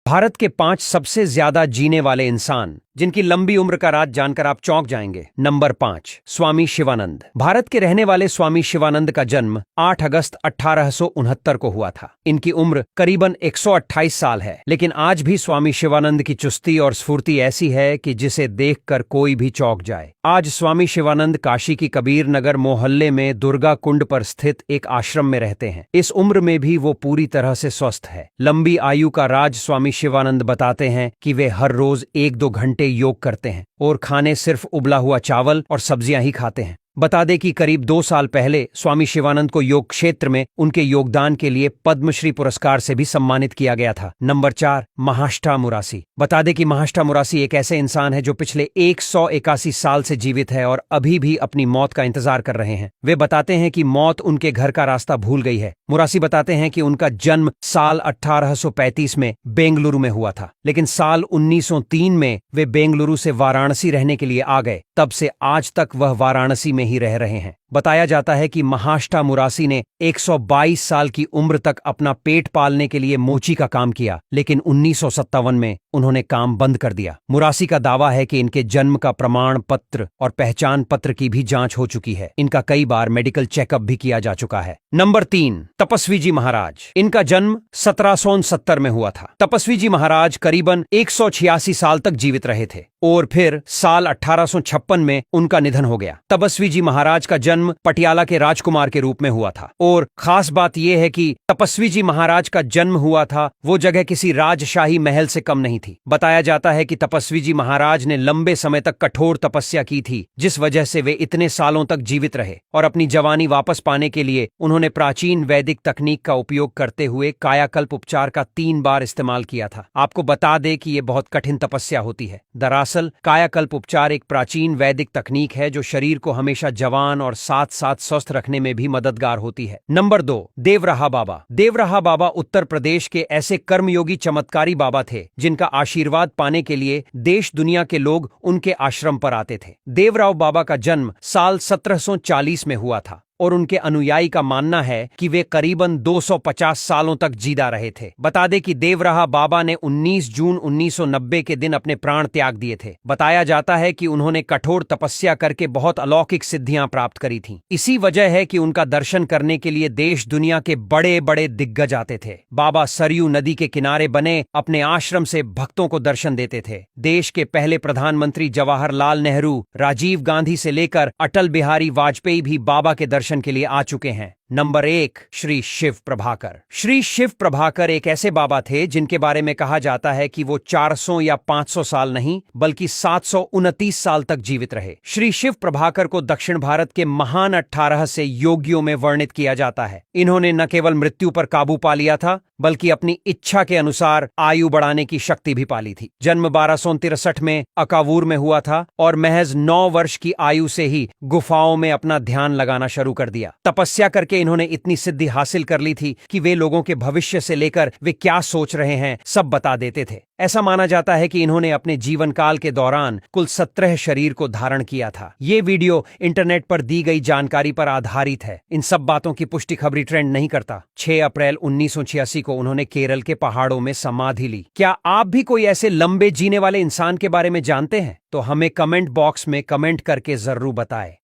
भारत के 5 सबसे ज्यादा जीने वाले इंसान जिनकी लंबी उम्र का राज जानकर आप चौंक जाएंगे। नंबर 5, स्वामी शिवानंद। भारत के रहने वाले स्वामी शिवानंद का जन्म 8 अगस्त 1869 को हुआ था। इनकी उम्र करीबन 128 साल है, लेकिन आज भी स्वामी शिवानंद की चुस्ती और स्फूर्ति ऐसी है कि जिसे देखकर कोई भी चौंक जाए। आज स्वामी शिवानंद काशी की कबीर नगर मोहल्ले में दुर्गा कुंड पर स्थित एक आश्रम में रहते हैं। इस उम्र में भी वो पूरी तरह से स्वस्थ है। लंबी आयु का राज स्वामी शिवानंद बताते हैं कि वे हर रोज 1-2 घंटे योग करते हैं और खाने सिर्फ उबला हुआ चावल और सब्जियां ही खाते हैं। बता दें कि करीब 2 साल पहले स्वामी शिवानंद को योग क्षेत्र में उनके योगदान के लिए पद्मश्री पुरस्कार से भी सम्मानित किया गया था। नंबर 4, महाष्टा मुरासी। बता दें कि महाष्टा मुरासी एक ऐसे इंसान है जो पिछले 181 साल से जीवित है और अभी भी अपनी मौत का इंतजार कर रहे हैं। वे बताते हैं कि मौत उनके घर का रास्ता भूल गई है। मुरासी बताते हैं कि उनका जन्म साल 1835 में बेंगलुरु में हुआ था, लेकिन साल 1903 में वे बेंगलुरु से वाराणसी रहने के लिए आ गए। तब से आज तक वह वाराणसी में ही रह रहे हैं। बताया जाता है कि महाष्टा मुरासी ने 122 साल की उम्र तक अपना पेट पालने के लिए मोची का काम किया, लेकिन 1957 में उन्होंने काम बंद कर दिया। मुरासी का दावा है कि इनके जन्म का प्रमाण पत्र और पहचान पत्र की भी जांच हो चुकी है। इनका कई बार मेडिकल चेकअप भी किया जा चुका है। नंबर 3, तपस्वी जी महाराज। इनका जन्म 1769 में हुआ था। तपस्वी जी महाराज करीबन 186 साल तक जीवित रहे थे और फिर साल 1856 में उनका निधन हो गया। तपस्वी जी महाराज का जन्म पटियाला के राजकुमार के रूप में हुआ था और खास बात यह है कि तपस्वी जी महाराज का जन्म हुआ था वो जगह किसी राजशाही महल से कम नहीं थी। बताया जाता है कि तपस्वी जी महाराज ने लंबे समय तक कठोर तपस्या की थी, जिस वजह से वे इतने सालों तक जीवित रहे और अपनी जवानी वापस पाने के लिए उन्होंने प्राचीन वैदिक तकनीक का उपयोग करते हुए कायाकल्प उपचार का 3 बार इस्तेमाल किया था। आपको बता दें कि यह बहुत कठिन तपस्या होती है। दरअसल कायाकल्प उपचार एक प्राचीन वैदिक तकनीक है जो शरीर को हमेशा जवान और साथ साथ स्वस्थ रखने में भी मददगार होती है। नंबर 2, देवराहा बाबा। देवराहा बाबा उत्तर प्रदेश के ऐसे कर्मयोगी चमत्कारी बाबा थे जिनका आशीर्वाद पाने के लिए देश दुनिया के लोग उनके आश्रम पर आते थे। देवराव बाबा का जन्म साल 1740 में हुआ था और उनके अनुयायी का मानना है कि वे करीबन 250 सालों तक जीदा रहे थे। बता दें कि देवराहा बाबा ने 19 जून 1990 के दिन अपने प्राण त्याग दिए थे। बताया जाता है कि उन्होंने कठोर तपस्या करके बहुत अलौकिक सिद्धियां प्राप्त करी थीं। इसी वजह है कि उनका दर्शन करने के लिए देश दुनिया के बड़े बड़े दिग्गज आते थे। बाबा सरयू नदी के किनारे बने अपने आश्रम से भक्तों को दर्शन देते थे। देश के पहले प्रधानमंत्री जवाहरलाल नेहरू, राजीव गांधी से लेकर अटल बिहारी वाजपेयी भी बाबा के दर्शन के लिए आ चुके हैं। नंबर 1, श्री शिव प्रभाकर। श्री शिव प्रभाकर एक ऐसे बाबा थे जिनके बारे में कहा जाता है कि वो 400 या 500 साल नहीं बल्कि 729 साल तक जीवित रहे। श्री शिव प्रभाकर को दक्षिण भारत के महान 18 से योगियों में वर्णित किया जाता है। इन्होंने न केवल मृत्यु पर काबू पा लिया था बल्कि अपनी इच्छा के अनुसार आयु बढ़ाने की शक्ति भी पाली थी। जन्म 1263 में अकावूर में हुआ था और महज 9 वर्ष की आयु से ही गुफाओं में अपना ध्यान लगाना शुरू कर दिया। तपस्या करके इन्होंने इतनी सिद्धि हासिल कर ली थी कि वे लोगों के भविष्य से लेकर वे क्या सोच रहे हैं सब बता देते थे। ऐसा माना जाता है कि इन्होंने अपने जीवन काल के दौरान कुल 17 शरीर को धारण किया था। ये वीडियो इंटरनेट पर दी गई जानकारी पर आधारित है। इन सब बातों की पुष्टि खबरी ट्रेंड नहीं करता। 6 अप्रैल 1986 को उन्होंने केरल के पहाड़ों में समाधि ली। क्या आप भी कोई ऐसे लंबे जीने वाले इंसान के बारे में जानते हैं? तो हमें कमेंट बॉक्स में कमेंट करके जरूर बताएं।